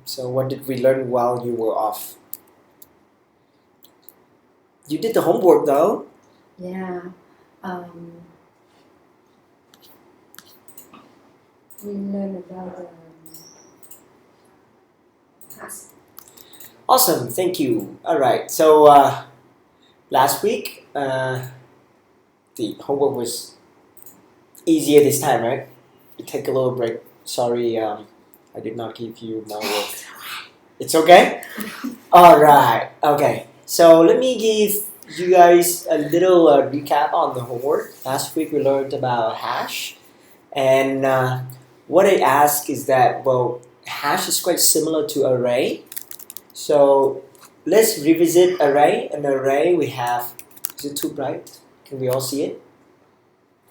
So what did we learn while you were off? You did the homework though. Yeah. We learned about the past. Awesome, thank you. All right, so last week the homework was easier this time, right? You take a little break. Sorry, I did not give you more work. It's okay? All right, okay. So let me give you guys a little recap on the homework. Last week we learned about hash, and what I ask is that, well, hash is quite similar to array. So let's revisit array. An array we have, is it too bright? Can we all see it?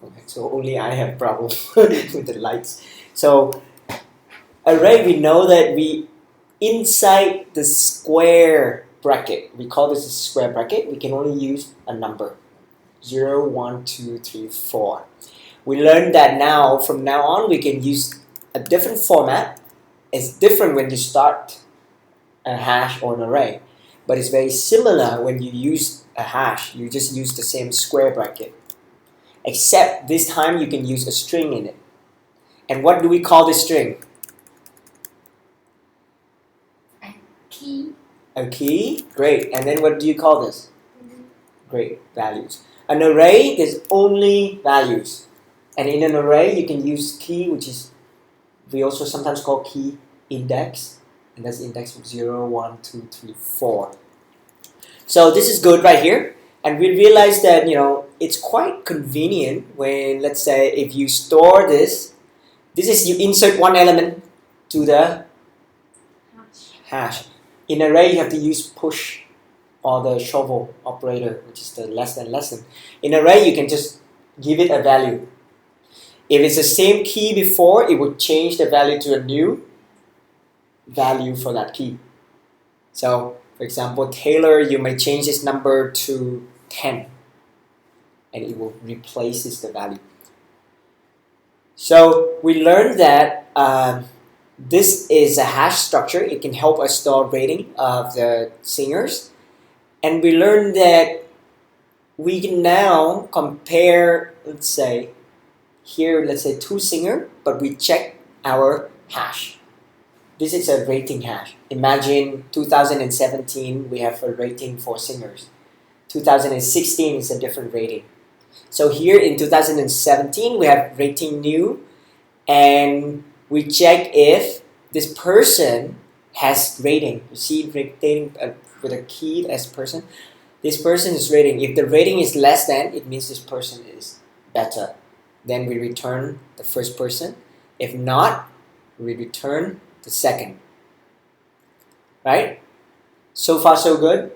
Okay, so only I have problem with the lights. So array, we know that we inside the square bracket, we call this a square bracket, we can only use a number. 0, 1, 2, 3, 4. We learned that now, from now on, we can use a different format. It's different when you start a hash or an array, but it's very similar when you use a hash. You just use the same square bracket, except this time you can use a string in it. And what do we call this string? Key. A key. Great. And then what do you call this? Great. Values. An array, there's only values. And in an array, you can use key, which is, we also sometimes call key index. And that's the index of 0, 1, 2, 3, 4. So this is good right here. And we realize that, it's quite convenient when, let's say, if you store this is you insert one element to the hash. In array, you have to use push or the shovel operator, which is the less than. In array, you can just give it a value. If it's the same key before, it would change the value to a new value for that key. So, for example, Taylor, you may change this number to 10, and it will replace the value. So we learned that this is a hash structure. It can help us store rating of the singers. And we learned that we can now compare, let's say, here, let's say 2 singers, but we check our hash. This is a rating hash. Imagine 2017, we have a rating for singers. 2016 is a different rating. So here in 2017, we have rating new, and we check if this person has rating. You see rating with a key as person. This person is rating. If the rating is less than, it means this person is better. Then we return the first person. If not, we return the second. Right? So far so good.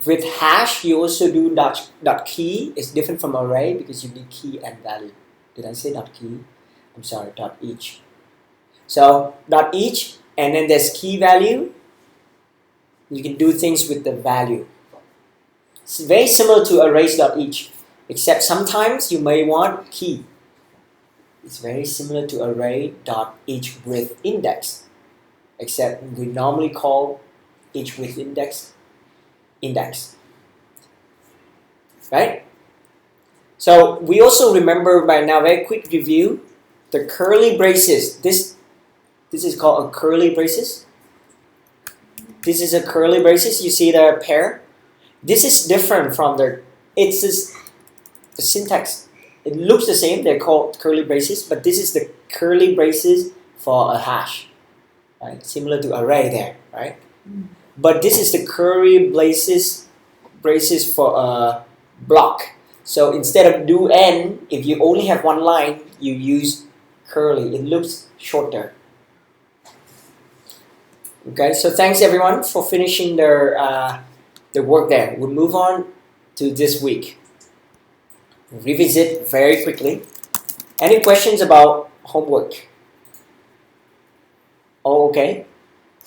With hash, you also do dot key. It's different from array because you need key and value. Did I say dot key? I'm sorry, dot each. So dot each, and then there's key value. You can do things with the value. It's very similar to arrays dot each, except sometimes you may want key. It's very similar to array dot each with index, except we normally call each with index. Right? So we also remember by now, very quick review, the curly braces. This is called a curly braces. This is a curly braces. You see the pair. This is different from the syntax. It looks the same. They're called curly braces, but this is the curly braces for a hash, right? Similar to array there, right? But this is the curly braces for a block. So instead of do n, if you only have one line, you use curly. It looks shorter. Okay, so thanks everyone for finishing the work there. We'll move on to this week. Revisit very quickly. Any questions about homework? Oh, okay.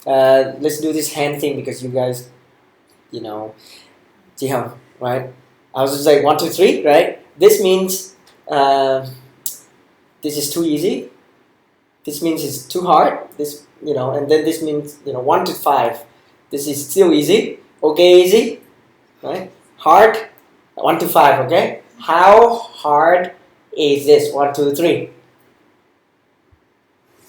Let's do this hand thing because you guys, right? I was just like 1, 2, 3, right? This means this is too easy. This means it's too hard. This, and then this means 1 to 5. This is still easy. Okay, easy, right? Hard, 1 to 5. Okay. How hard is this? 1, 2, 3.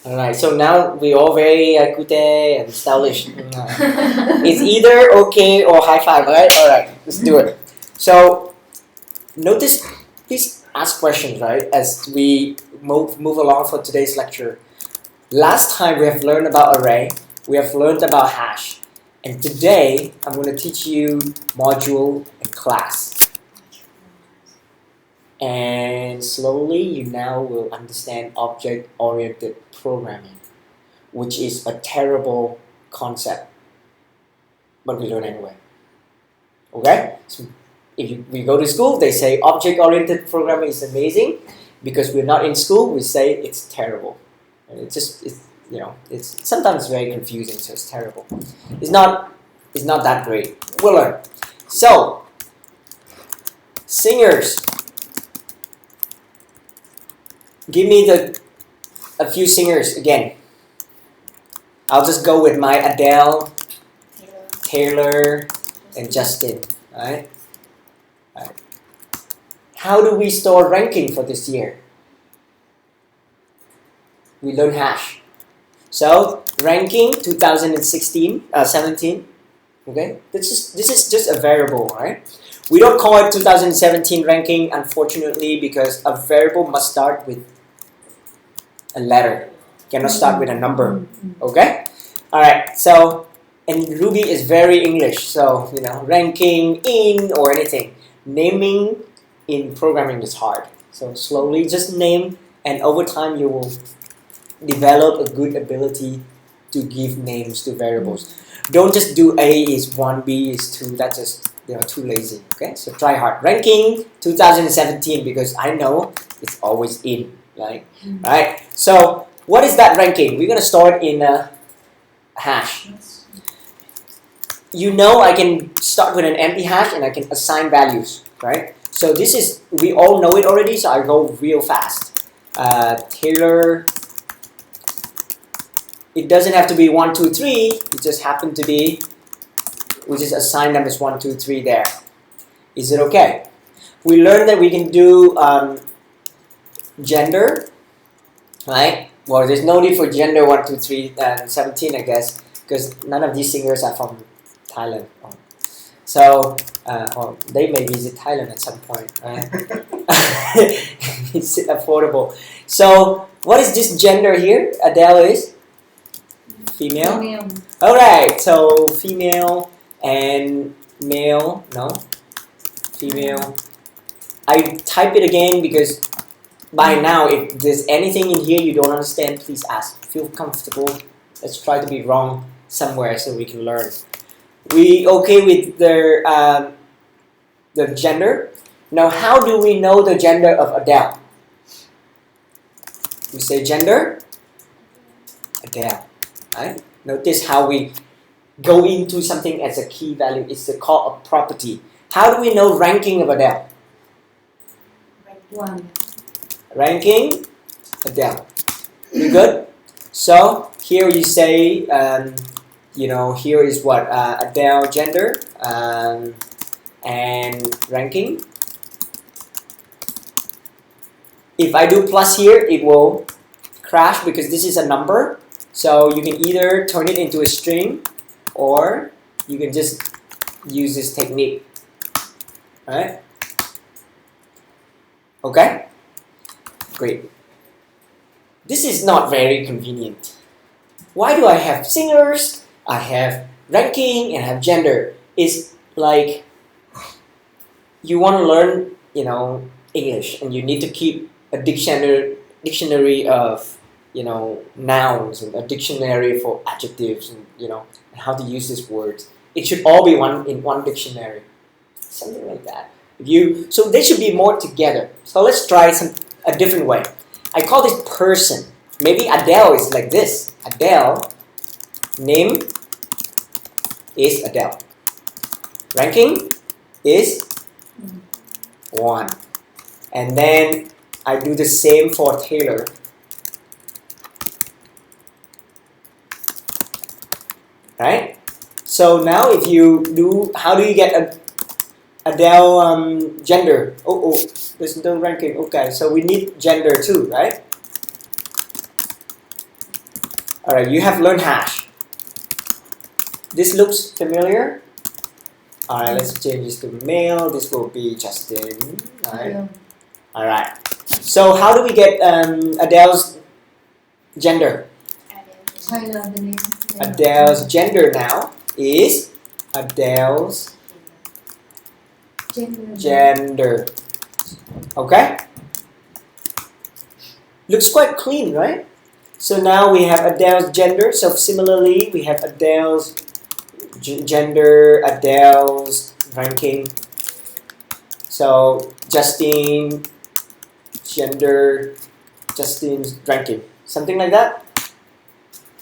All right. So now we all very cute and stylish. It's either okay or high five. Right. All right. Let's do it. So notice. Please ask questions. Right. As we move along for today's lecture. Last time we have learned about array, we have learned about hash, and today I'm going to teach you module and class. And slowly you now will understand object-oriented programming, which is a terrible concept, but we learn anyway. Okay? So if we go to school, they say object-oriented programming is amazing. Because we're not in school, we say it's terrible. It's sometimes very confusing, so it's terrible. It's not that great. We'll learn. So, singers. Give me a few singers again. I'll just go with my Adele, Taylor, and Justin. Alright? How do we store ranking for this year? We learn hash. So ranking 2016, 17. Okay, this is just a variable, right? We don't call it 2017 ranking, unfortunately, because a variable must start with a letter. Cannot start with a number. Okay. All right. So and Ruby is very English, so ranking in or anything. Naming in programming is hard. So slowly just name, and over time you will develop a good ability to give names to variables. Don't just do A is 1, B is 2. That's just too lazy. Okay, so try hard. Ranking 2017 because I know it's always in. Right? So what is that ranking? We're gonna store it in a hash. I can start with an empty hash and I can assign values. Right? So this is, we all know it already. So I go real fast. Taylor. It doesn't have to be 1, 2, 3. It just happened to be, we just assign them as 1, 2, 3 there. Is it okay? We learned that we can do gender, right? Well, there's no need for gender 1, 2, 3, 17, I guess, because none of these singers are from Thailand. So, or they may visit Thailand at some point, right? It's affordable. So, what is this gender here? Adele is? Female? Alright, so female and male, no? Female. I type it again because by now, if there's anything in here you don't understand, please ask. Feel comfortable. Let's try to be wrong somewhere so we can learn. We okay with the gender? Now, how do we know the gender of Adele? We say gender, Adele. Right? Notice how we go into something as a key value. It's called a property. How do we know ranking of Adele? One. Ranking Adele. You good? So here you say, here is what Adele gender and ranking. If I do plus here, it will crash because this is a number. So you can either turn it into a string or you can just use this technique. Alright? Okay? Great. This is not very convenient. Why do I have singers, I have ranking, and I have gender? It's like you want to learn, English, and you need to keep a dictionary of nouns and a dictionary for adjectives and how to use these words. It should all be in one dictionary, something like that. So they should be more together. So let's try a different way. I call this person. Maybe Adele is like this. Adele, name is Adele. Ranking is 1. And then I do the same for Taylor. right? So now if you do, how do you get Adele gender? Oh, there's no ranking. Okay, so we need gender too, right? All right, you have learned hash. This looks familiar. All right, let's change this to male. This will be Justin. All right. Yeah. All right. So how do we get Adele's gender? Taylor the name. Adele's gender now is Adele's gender. Okay? Looks quite clean, right? So now we have Adele's gender. So similarly, we have Adele's gender, Adele's ranking. So Justin, gender, Justin's ranking. Something like that.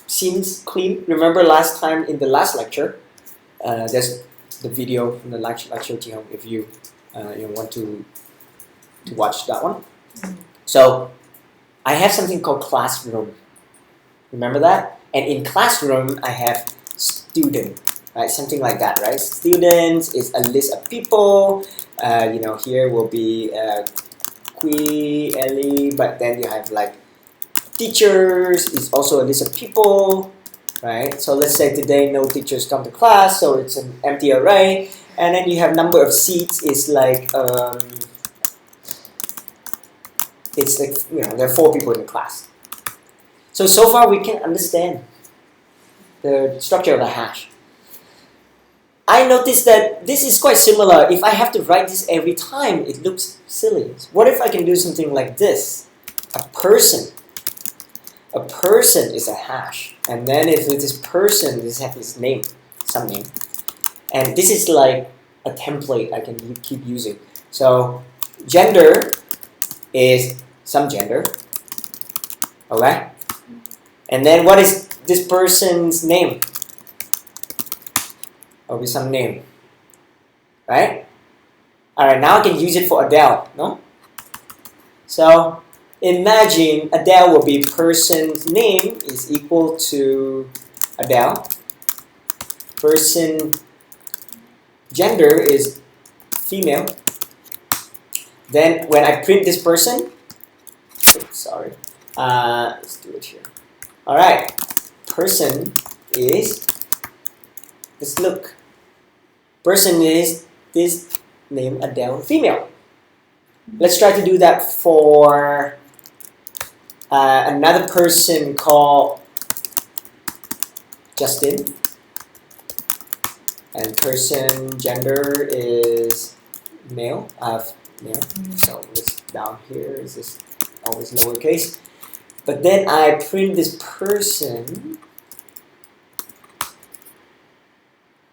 Seems clean. Remember last time in the last lecture, there's the video from the lecture if you want to watch that one. So I have something called classroom. Remember that? And in classroom, I have student, right? Something like that, right? Students is a list of people. Here will be Qui, Ellie, but then you have like teachers is also a list of people, right? So let's say today no teachers come to class, so it's an empty array. And then you have number of seats is like it's like there are 4 people in the class. So far we can understand the structure of the hash. I noticed that this is quite similar. If I have to write this every time, it looks silly. What if I can do something like this? A person. A person is a hash. And then if this person, this has his name, some name. And this is like a template I can keep using. So gender is some gender. Okay? And then what is this person's name? Or be some name, right? All right, now I can use it for Adele, no? So imagine Adele will be person's name is equal to Adele. Person gender is female. Then when I print this person, sorry, let's do it here. All right, person is, let's look. Person is this name Adele, female. Let's try to do that for another person called Justin. And person gender is male. Male. So this down here is this always lowercase. But then I print this person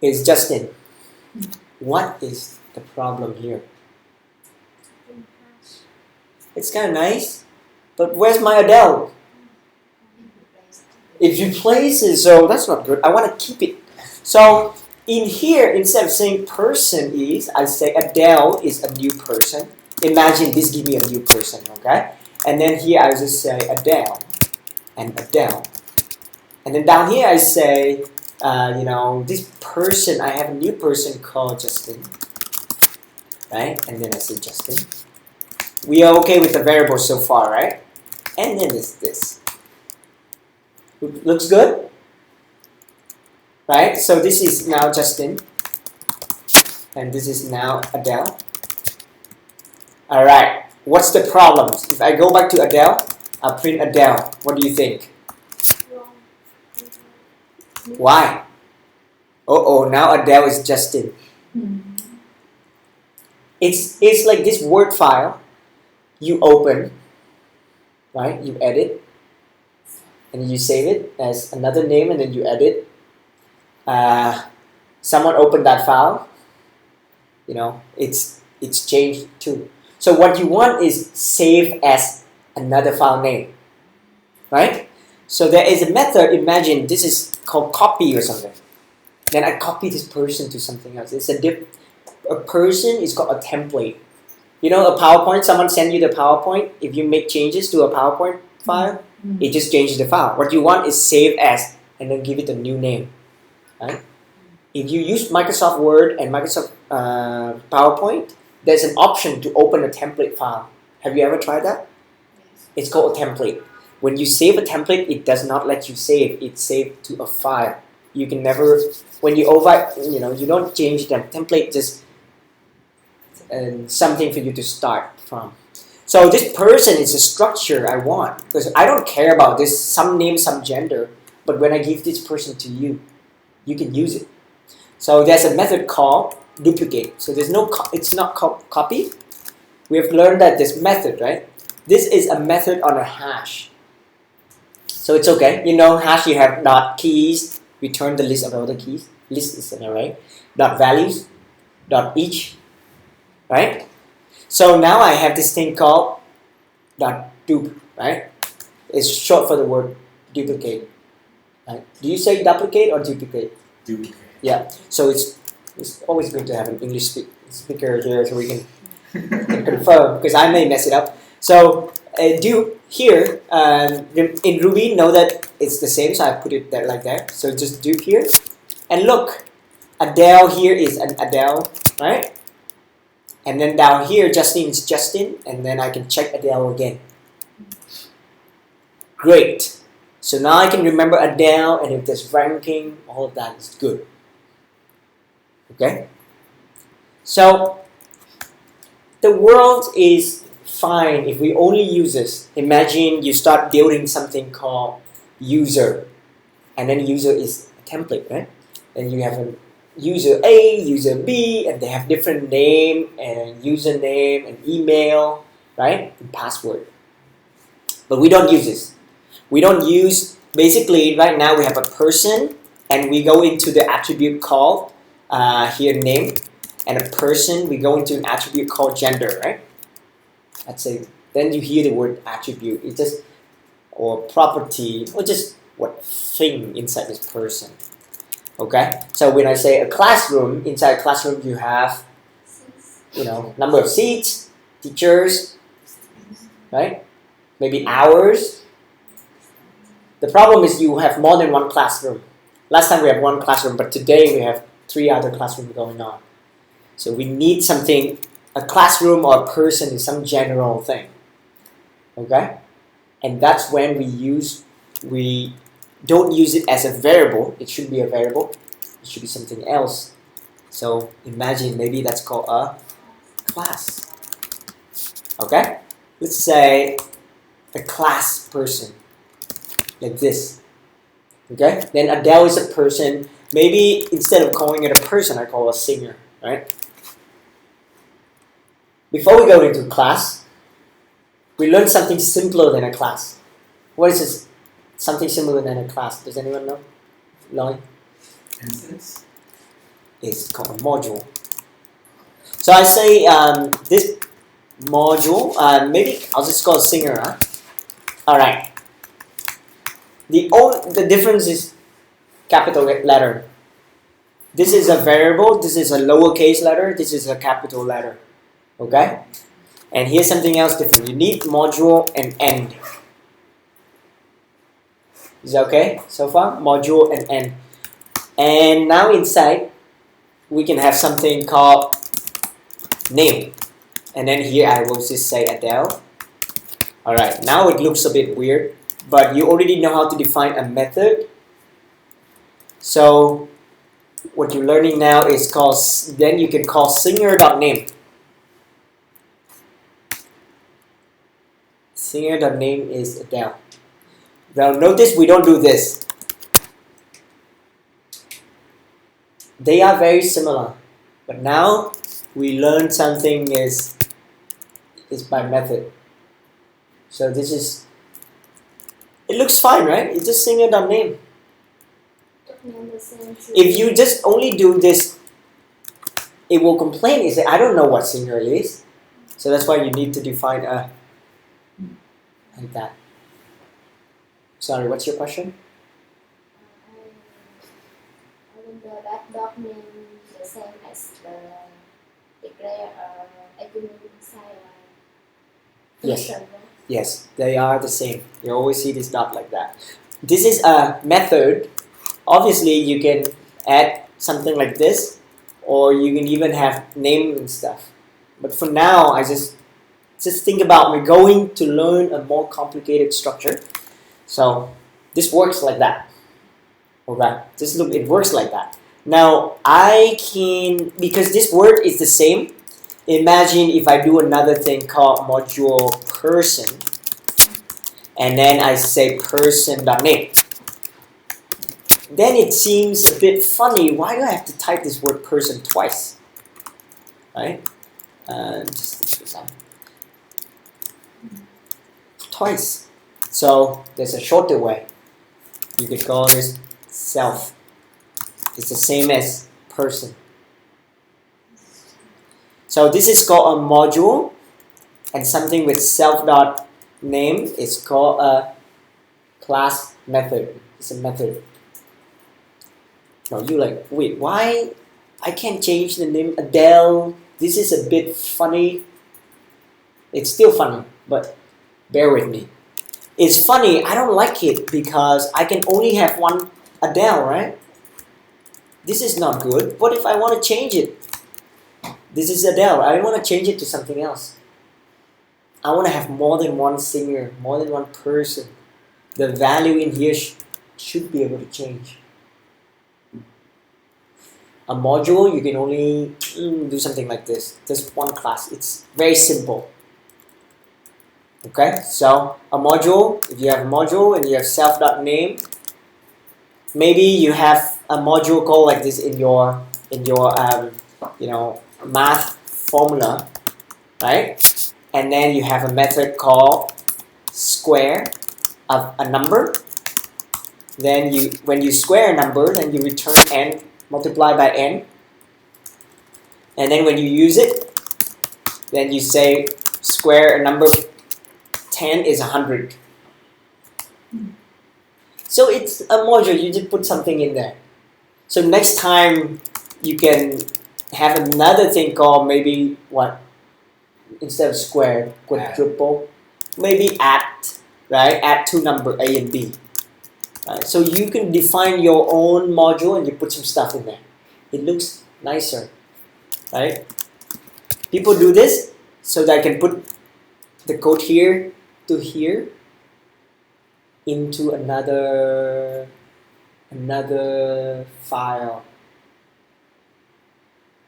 is Justin. What is the problem here? It's kind of nice, but where's my Adele? If you place it, so that's not good. I want to keep it. So in here, instead of saying person is, I say Adele is a new person. Imagine this give me a new person, okay? And then here I just say Adele and Adele. And then down here I say, this person, I have a new person called Justin. Right? And then I say Justin. We are okay with the variable so far, right? And then it's this. Looks good? Right? So this is now Justin. And this is now Adele. Alright. What's the problem? If I go back to Adele, I'll print Adele. What do you think? Why? Now Adele is Justin. It's like this Word file. You open, right? You edit, and you save it as another name, and then you edit. Someone opened that file. It's changed too. So what you want is save as another file name, right? So there is a method. Imagine this is called copy or something. Then I copy this person to something else. It's a person is called a template. A PowerPoint. Someone send you the PowerPoint. If you make changes to a PowerPoint file, it just changes the file. What you want is save as and then give it a new name. right? If you use Microsoft Word and Microsoft PowerPoint, there's an option to open a template file. Have you ever tried that? Yes. It's called a template. When you save a template, it does not let you save. It's saved to a file. You can never, when you override, you don't change the template, just something for you to start from. So this person is a structure I want, because I don't care about this, some name, some gender, but when I give this person to you, you can use it. So there's a method called duplicate. So there's no, it's not called copy. We have learned that this method, right? This is a method on a hash. So it's okay. Hash, you have dot keys, return the list of all the keys. List is an array. Dot values, dot each, right? So now I have this thing called dot dup, right? It's short for the word duplicate. Right? Do you say duplicate or duplicate? Duplicate. Yeah. So it's always good to have an English speaker here so we can confirm, because I may mess it up. So do here in Ruby, know that it's the same, so I put it there like that. So just do here, and look, Adele here is an Adele, right? And then down here, Justin is Justin, and then I can check Adele again. Great. So now I can remember Adele, and if there's ranking, all of that is good. Okay? So the world is fine if we only use this. Imagine you start building something called user, and then user is a template, right? And you have a user A, user B, and they have different name and username and email, right? And password. But we don't use this. We don't use, basically right now we have a person, and we go into the attribute called here name, and a person, we go into an attribute called gender, right? Let's say, then you hear the word attribute, it's just, or property, or just what thing inside this person. Okay? So when I say a classroom, inside a classroom you have, number of seats, teachers, right? Maybe hours. The problem is you have more than one classroom. Last time we had one classroom, but today we have 3 other classrooms going on. So we need something, a classroom or a person is some general thing. Okay? And that's when we don't use it as a variable. It should be a variable. It should be something else. So imagine maybe that's called a class. Okay? Let's say a class person. Like this. Okay? Then Adele is a person. Maybe instead of calling it a person, I call it a singer. Right? Before we go into class, we learn something simpler than a class. What is this? Something similar than a class. Does anyone know? Lloyd? Instance? It's called a module. So I say this module, maybe I'll just call it singer, huh? Alright. The difference is capital letter. This is a variable, this is a lowercase letter, this is a capital letter. Okay? And here's something else different. You need module and end. Is that okay so far? Module and end. And now inside, we can have something called name. And then here I will just say Adele. Alright, now it looks a bit weird, but you already know how to define a method. So what you're learning now is called, then you can call singer.name. Singer.name is Adele. Now notice we don't do this. They are very similar, but now we learn something is by method. So this is, it looks fine, right? It's just singer.name. If you just only do this, it will complain. It say, I don't know what singer is. So that's why you need to define a like that. Sorry, what's your question? That dog name the same as the declare attribute inside Yes. function, right? Yes, they are the same. You always see this dot like that. This is a method. Obviously, you can add something like this, or you can even have name and stuff. But for now, I just think about we're going to learn a more complicated structure. So this works like that. Alright, just look, it works like that. Now I can, because this word is the same, imagine if I do another thing called module person, and then I say person.name. Then it seems a bit funny. Why do I have to type this word person twice? Right? Just twice. So there's a shorter way. You could call this self. It's the same as person. So this is called a module, and something with self.name is called a class method. It's a method. Now you like, wait, why I can't change the name Adele? This is a bit funny. It's still funny, but bear with me. It's funny, I don't like it because I can only have one Adele, right? This is not good. What if I want to change it? This is Adele. I want to change it to something else. I want to have more than one singer, more than one person. The value in here should be able to change. A module, you can only do something like this. Just one class. It's very simple. Okay, so a module, if you have a module and you have self.name, maybe you have a module called like this in your math formula, right? And then you have a method called square of a number. Then when you square a number, then you return n multiply by n. And then when you use it, then you say square a number 10 is 100. So it's a module, you just put something in there. So next time you can have another thing called maybe what? Instead of square, quadruple, maybe add, right? Add two numbers A and B. Right? So you can define your own module and you put some stuff in there. It looks nicer, right? People do this so that I can put the code here to here into another file.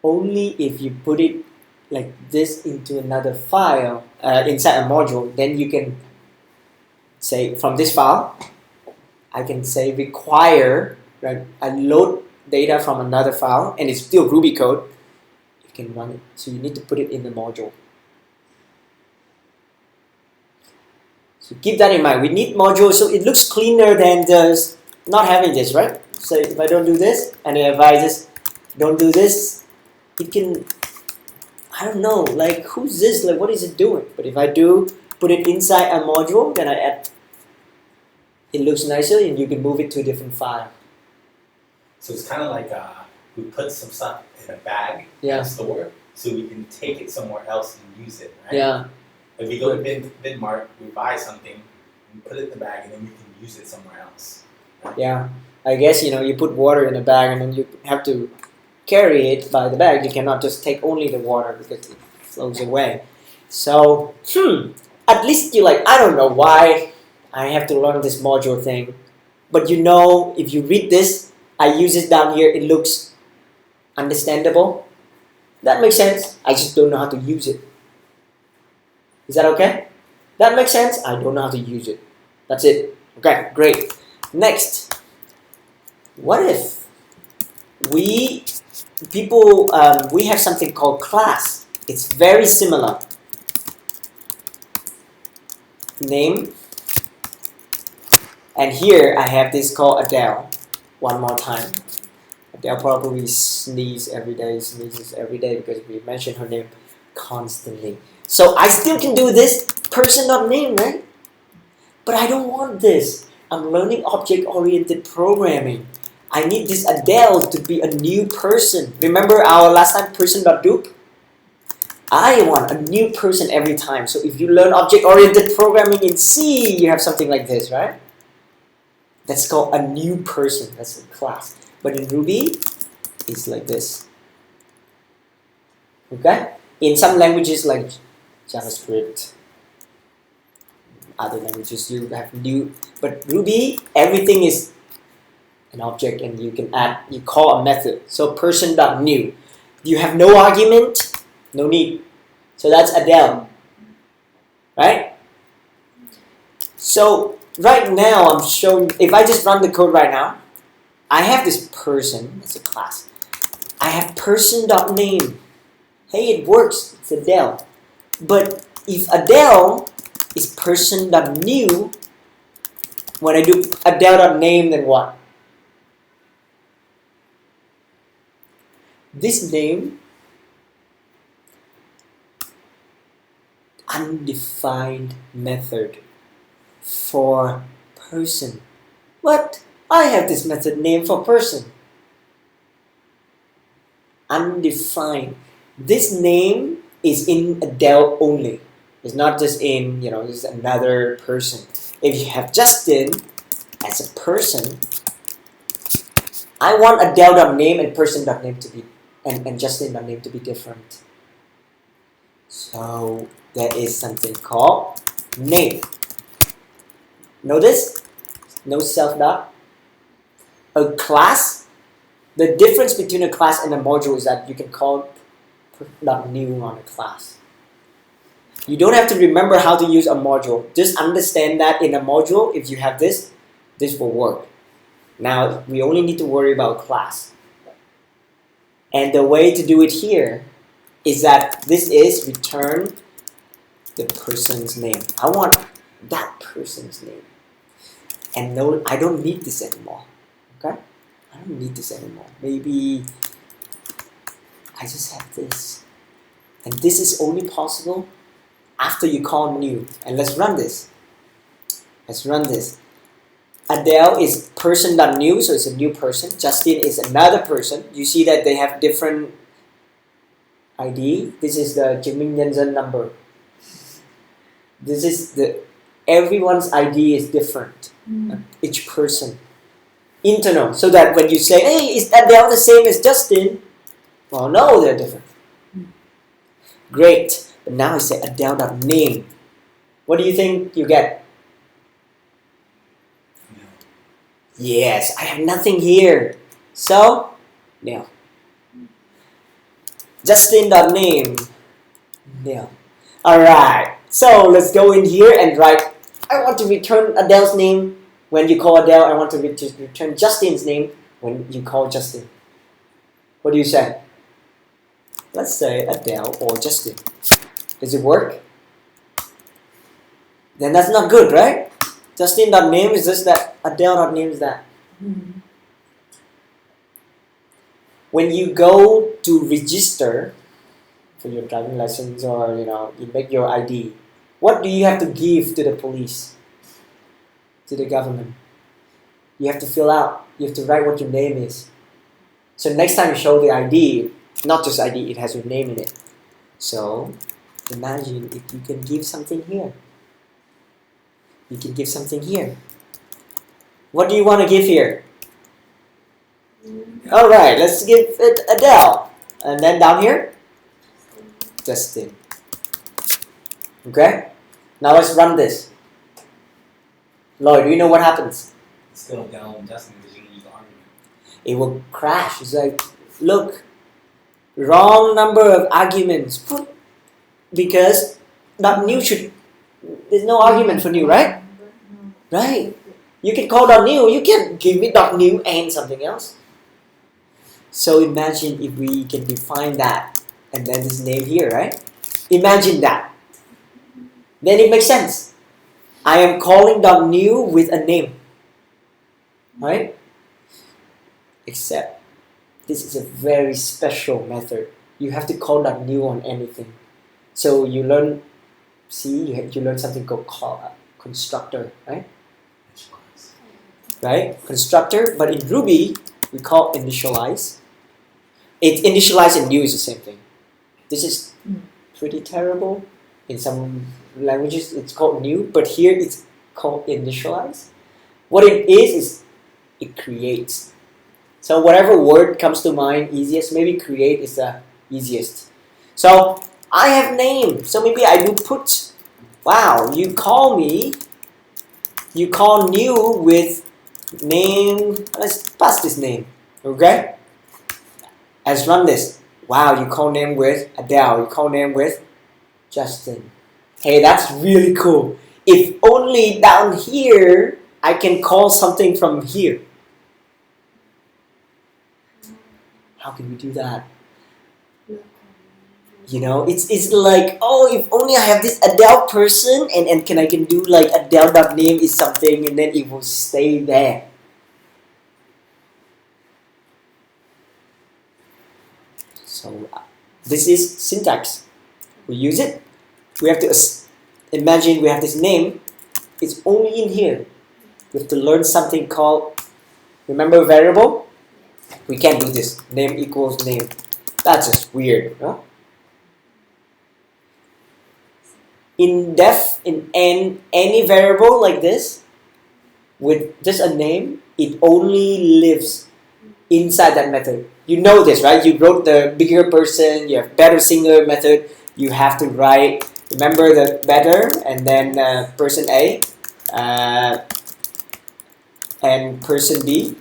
Only if you put it like this into another file inside a module, then you can say from this file I can say require, right? I load data from another file and it's still Ruby code. You can run it. So you need to put it in the module. So keep that in mind. We need modules so it looks cleaner than just not having this, right? So if I don't do this and if I just don't do this, it can, I don't know, like who's this? Like what is it doing? But if I do put it inside a module, then I add, it looks nicer and you can move it to a different file. So it's kind of like we put some stuff in a bag in a store so we can take it somewhere else and use it, right? Yeah. If we go to Bidmart, we buy something, we put it in the bag, and then we can use it somewhere else. Right? Yeah. I guess, you put water in a bag and then you have to carry it by the bag. You cannot just take only the water because it flows away. So, at least you're like, I don't know why I have to learn this module thing. But if you read this, I use it down here, it looks understandable. That makes sense. I just don't know how to use it. Is that okay? That makes sense. I don't know how to use it. That's it. Okay, great. Next, what if we have something called class? It's very similar. Name. And here I have this called Adele. One more time. Adele probably sneezes every day because we mention her name constantly. So I still can do this person.name, right? But I don't want this. I'm learning object-oriented programming. I need this Adele to be a new person. Remember our last time person.dupe? I want a new person every time. So if you learn object-oriented programming in C, you have something like this, right? That's called a new person. That's a class. But in Ruby, it's like this. Okay? In some languages like JavaScript, other languages you have new, but Ruby, everything is an object and you can add, you call a method. So person.new. You have no argument, no need. So that's Adele, right? So right now I'm showing, if I just run the code right now, I have this person, it's a class. I have person.name. Hey, it works, it's Adele. But if Adele is person.new, when I do Adele.name, then what? This name, undefined method for person. What? I have this method name for person. Undefined. This name is in Adele only. It's not just in, this is another person. If you have Justin as a person, I want Adele.name and person.name to be, and Justin.name to be different. So there is something called name. Notice? No self dot. A class, the difference between a class and a module is that you can call .new on a class. You don't have to remember how to use a module. Just understand that in a module, if you have this will work. Now, we only need to worry about class. And the way to do it here is that this is return the person's name. I want that person's name. And no, I don't need this anymore. Okay? I don't need this anymore. Maybe I just have this. And this is only possible after you call new. And let's run this. Let's run this. Adele is person.new, so it's a new person. Justin is another person. You see that they have different ID. This is the Chứng minh nhân dân number. This is everyone's ID is different. Each person. Internal. So that when you say, hey, is Adele the same as Justin? Well, no, they're different. Great. But now I say Adele.name. What do you think you get? No. Yes, I have nothing here. So, no. Justin.name. No. Alright. So let's go in here and write, I want to return Adele's name when you call Adele. I want to return Justin's name when you call Justin. What do you say? Let's say Adele or Justin. Does it work? Then that's not good, right? Justin.name is just that. Adele.name is that. When you go to register for your driving license or you make your ID, what do you have to give to the police? To the government? You have to fill out. You have to write what your name is. So next time you show the ID, not just ID, it has your name in it. So imagine if you can give something here. You can give something here. What do you want to give here? Alright, let's give it Adele. And then down here? Justin. Okay? Now let's run this. Lloyd, do you know what happens? It's still down on Justin because you use the argument. It will crash. It's like, look, wrong number of arguments. Because .new should, there's no argument for new, right? Right. You can call .new, you can't give me .new and something else. So imagine if we can define that and then this name here, right? Imagine that. Then it makes sense. I am calling .new with a name. Right? Except this is a very special method. You have to call .new on anything. So you learn, you learn something called constructor, right? Right? Constructor, but in Ruby, we call initialize. It initialize and new is the same thing. This is pretty terrible. In some languages, it's called new, but here it's called initialize. What it is it creates. So whatever word comes to mind easiest, maybe create is the easiest. So I have name. So maybe I do put, wow, you call new with name. Let's pass this name. Okay? Let's run this. Wow, you call name with Adele. You call name with Justin. Hey, that's really cool. If only down here I can call something from here. How can we do that? You know, it's like, oh, if only I have this Adele person and I can do like Adele.name is something and then it will stay there. So this is syntax. We use it. We have to imagine we have this name. It's only in here. We have to learn something called, remember variable? We can't do this. Name equals name. That's just weird, no? In def, in any variable like this, with just a name, it only lives inside that method. You know this, right? You wrote the bigger person, you have better singer method, you have to write, remember the better, and then person A, and person B,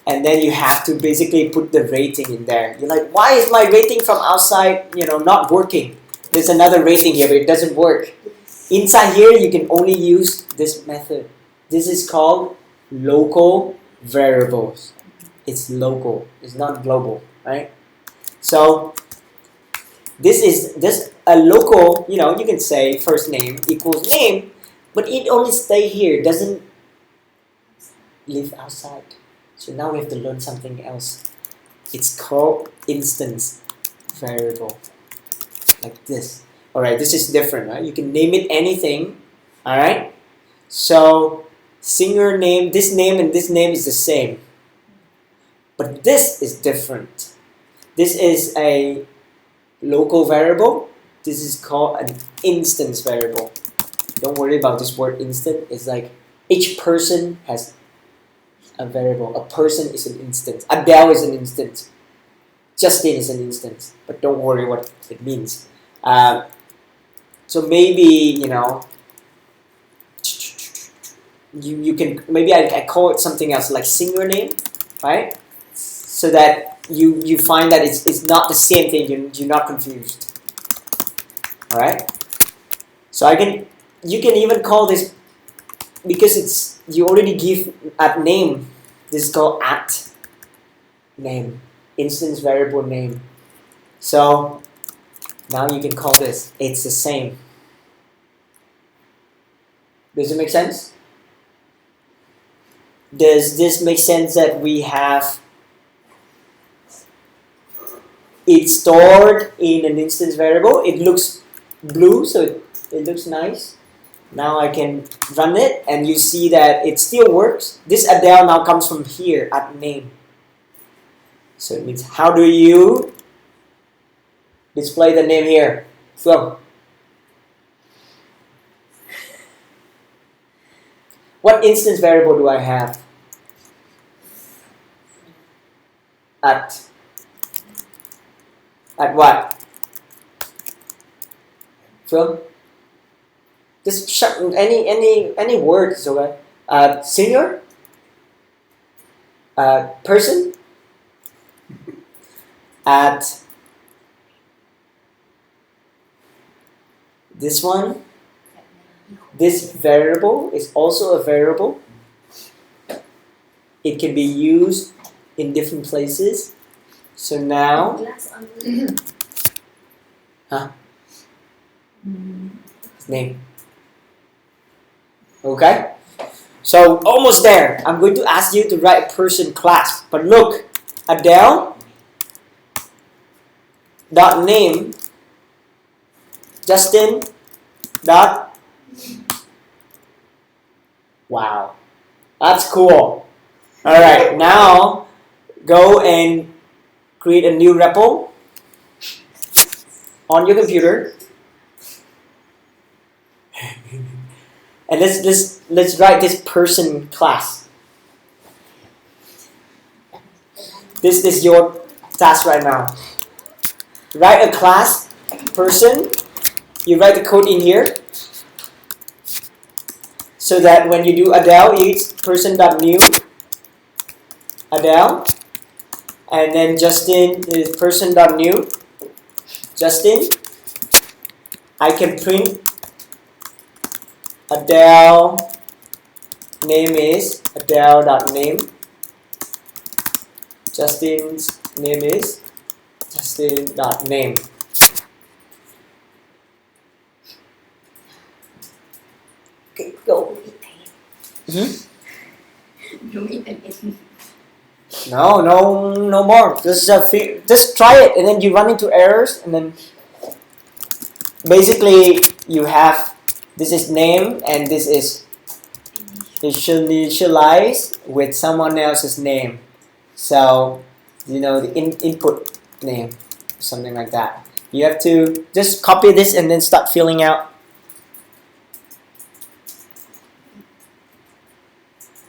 and then you have to basically put the rating in there. You're like, why is my rating from outside, not working? There's another rating here, but it doesn't work. Inside here, you can only use this method. This is called local variables. It's local. It's not global, right? So this is a local. You can say first name equals name, but it only stay here. It doesn't live outside. So now we have to learn something else. It's called instance variable, like this. All right, this is different, right? You can name it anything. All right. So singer name, this name and this name is the same, but this is different. This is a local variable. This is called an instance variable. Don't worry about this word instant. It's like each person has a variable. A person is an instance. Adele is an instance. Justin is an instance. But don't worry what it means. So maybe, you can, maybe I call it something else like singer name, right? So that you find that it's not the same thing, you're not confused. Alright? So you can even call this, because you already give at name, this is called at name, instance variable name. So now you can call this, it's the same. Does it make sense? Does this make sense that we have it stored in an instance variable? It looks blue, so it looks nice. Now I can run it and you see that it still works. This Adele now comes from here at name. So it means, how do you display the name here? So, what instance variable do I have? At what? Phil? Just any word is okay. Singer? Person? At this one? This variable is also a variable. It can be used in different places. So now, name. Okay? So almost there. I'm going to ask you to write a person class. But look, Adele dot name, Justin dot. Wow, that's cool. All right, now go and create a new repo on your computer, and let's write this person class. This is your task right now. Write a class person. You write the code in here so that when you do Adele, it's person.new Adele, and then Justin is person.new Justin. I can print Adele name is Adele.name. Justin's name is Justin.name. Okay, go. No more. This is just try it, and then you run into errors, and then basically you have this is name, and this is initialized with someone else's name. So the input name, something like that. You have to just copy this and then start filling out